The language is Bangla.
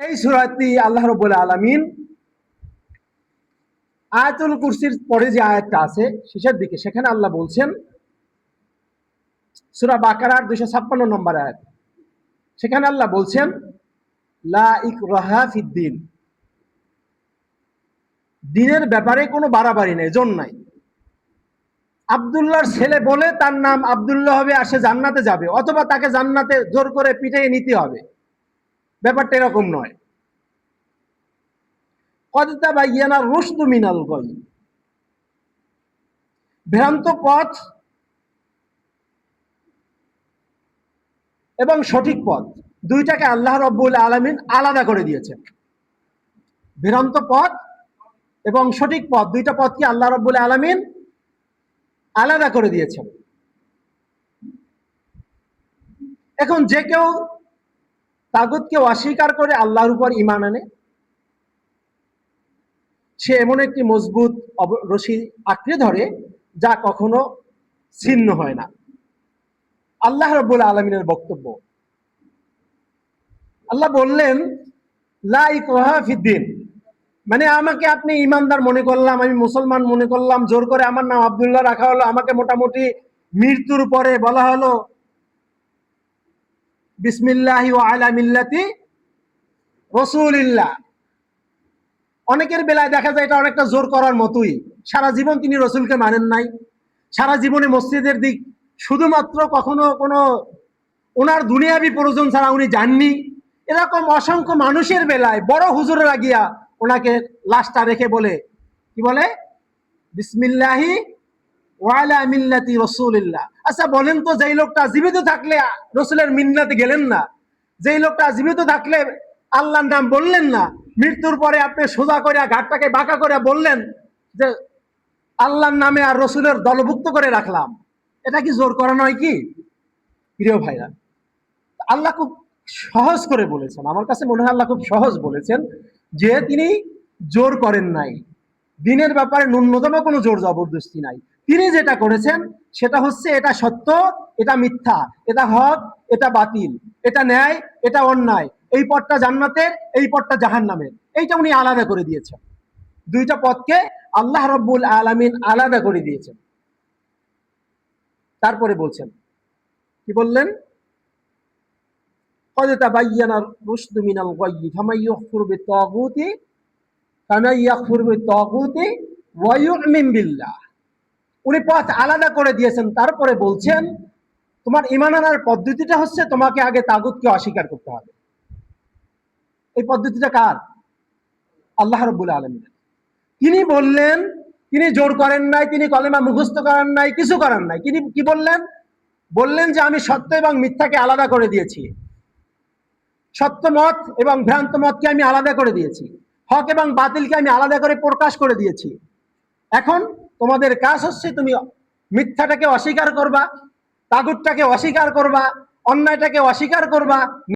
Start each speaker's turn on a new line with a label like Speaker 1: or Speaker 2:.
Speaker 1: এই সূরাটি আল্লাহ রাব্বুল আলামিন আয়াতুল কুরসির পরে যে আয়াতটা আছে শেষের দিকে, সেখানে আল্লাহ বলছেন, সূরা বাকারার 256 নম্বর আয়াত, সেখানে আল্লাহ বলছেন লা ইকরাহা ফিদ্দিন, দিনের ব্যাপারে কোনো বাড়াবাড়ি নেই, জোর নাই। আব্দুল্লাহর ছেলে বলে তার নাম আব্দুল্লাহ হবে আর সে জান্নাতে যাবে, অথবা তাকে জান্নাতে জোর করে পিটিয়ে নিতে হবে, ব্যাপারটা এরকম নয়। কদ তাবায়্যানা রুশদু মিনাল গায়, ভ্রান্ত পথ এবং সঠিক পথ দুইটাকে আল্লাহ রাব্বুল আলামিন আলাদা করে দিয়েছেন। ভ্রান্ত পথ এবং সঠিক পথ, দুইটা পথকে আল্লাহ রাব্বুল আলামিন আলাদা করে দিয়েছেন। এখন যে কেউ তাগুতকে অস্বীকার করে আল্লাহর উপর ঈমান আনে, সে এমন একটি মজবুত রশি আঁকড়ে ধরে যা কখনো ছিন্ন হয় না। আল্লাহ রাব্বুল আলামিনের বক্তব্য, আল্লাহ বললেন লা ইকরাহা ফিদ্দিন, মানে আমাকে আপনি ইমানদার মনে করলাম, আমি মুসলমান মনে করলাম, জোর করে আমার নাম আব্দুল্লাহ রাখা হলো, আমাকে মোটামুটি মৃত্যুর পরে বলা হলো বিসমিল্লাহি ওয়া আলা মিল্লাতি রাসূলিল্লাহ। অনেকের বেলায় দেখা যায় এটা অনেকটা জোর করার মতোই, সারা জীবন তিনি রসুলকে মানেন নাই, সারা জীবনে মসজিদের দিক শুধুমাত্র কখনো কোনো ওনার দুনিয়াবি প্রয়োজন ছাড়া উনি যাননি, এরকম অসংখ্য মানুষের বেলায় বড় হুজুরেরা গিয়া ওনাকে লাশটা রেখে বলে, কি বলে, বিসমিল্লাহি ওয়া আলা মিল্লাতি রাসূলিল্লাহ। আচ্ছা বলেন তো, যেই লোকটা জীবিত থাকলে রসুলের মিল্লাতে গেলেন না, যেই লোকটা জীবিত থাকলে আল্লাহর নাম বললেন না, মৃত্যুর পরে আপনি সোজা করে ঘাটটাকে বাঁকা করে বললেন যে আল্লাহর নামে আর রসুলের দলভুক্ত করে রাখলাম, এটা কি জোর করা নয় কি? প্রিয় ভাইরা, আল্লাহ খুব সহজ করে বলেছেন, আমার কাছে মনে হয় আল্লাহ খুব সহজ বলেছেন, যে তিনি জোর করেন নাই, দিনের ব্যাপারে ন্যূনতম কোনো জোর জবরদস্তি নাই। তিনি যেটা করেছেন সেটা হচ্ছে এটা সত্য, এটা মিথ্যা, এটা হক, এটা বাতিল, এটা ন্যায়, এটা অন্যায়, এই পথটা জান্নাতের, এই পথটা জাহান্নামের, এইটা উনি আলাদা করে দিয়েছেন। দুইটা পথকে আল্লাহ রাব্বুল আলামিন আলাদা করে দিয়েছেন। তারপরে বলছেন, কি বললেন, قد تبين الرشد من الغي فمن يكفر بالطاغوت ويؤمن بالله। উনি পথ আলাদা করে দিয়েছেন। তারপরে বলছেন তোমার ঈমান আনার পদ্ধতিটা হচ্ছে তোমাকে আগে তাগুতকে অস্বীকার করতে হবে। এই পদ্ধতিটা কার? আল্লাহ রাব্বুল আলামিনের। তিনি বললেন, তিনি জোর করেন নাই, তিনি কলেমা মুখস্থ করেন নাই, কিছু করেন নাই, তিনি কি বললেন? বললেন যে আমি সত্য এবং মিথ্যাকে আলাদা করে দিয়েছি, সত্য মত এবং ভ্রান্ত মতকে আমি আলাদা করে দিয়েছি, হক এবং বাতিলকে আমি আলাদা করে প্রকাশ করে দিয়েছি। এখন তোমাদের কাজ হচ্ছে তুমি মিথ্যাটাকে অস্বীকার করবা, তাগুতটাকে অস্বীকার করবা, অন্যায়টাকে অস্বীকার করবা,